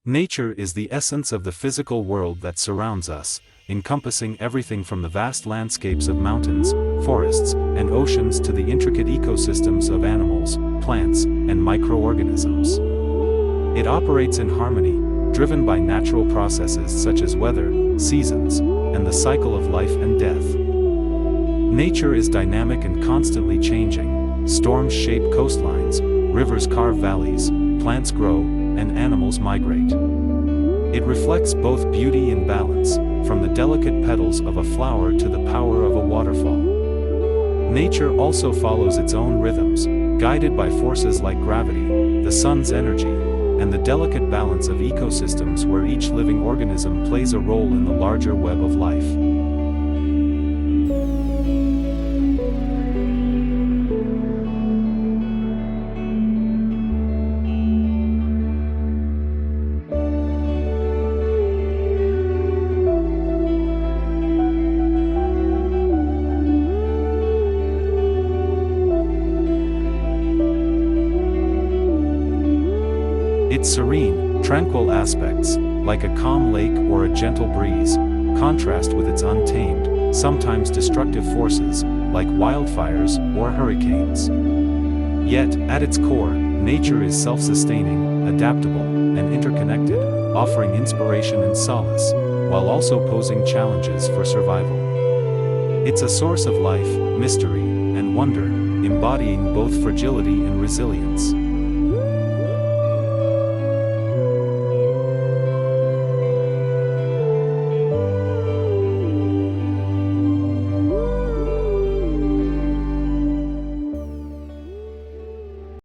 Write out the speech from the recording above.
Nature is the essence of the physical world that surrounds us, encompassing everything from the vast landscapes of mountains, forests, and oceans to the intricate ecosystems of animals, plants, and microorganisms. It operates in harmony, driven by natural processes such as weather, seasons, and the cycle of life and death. Nature is dynamic and constantly changing. Storms shape coastlines, rivers carve valleys, plants grow, and animals migrate. It reflects both beauty and balance, from the delicate petals of a flower to the power of a waterfall. Nature also follows its own rhythms, guided by forces like gravity, the sun's energy, and the delicate balance of ecosystems where each living organism plays a role in the larger web of life. Its serene, tranquil aspects, like a calm lake or a gentle breeze, contrast with its untamed, sometimes destructive forces, like wildfires or hurricanes. Yet, at its core, nature is self-sustaining, adaptable, and interconnected, offering inspiration and solace, while also posing challenges for survival. It's a source of life, mystery, and wonder, embodying both fragility and resilience.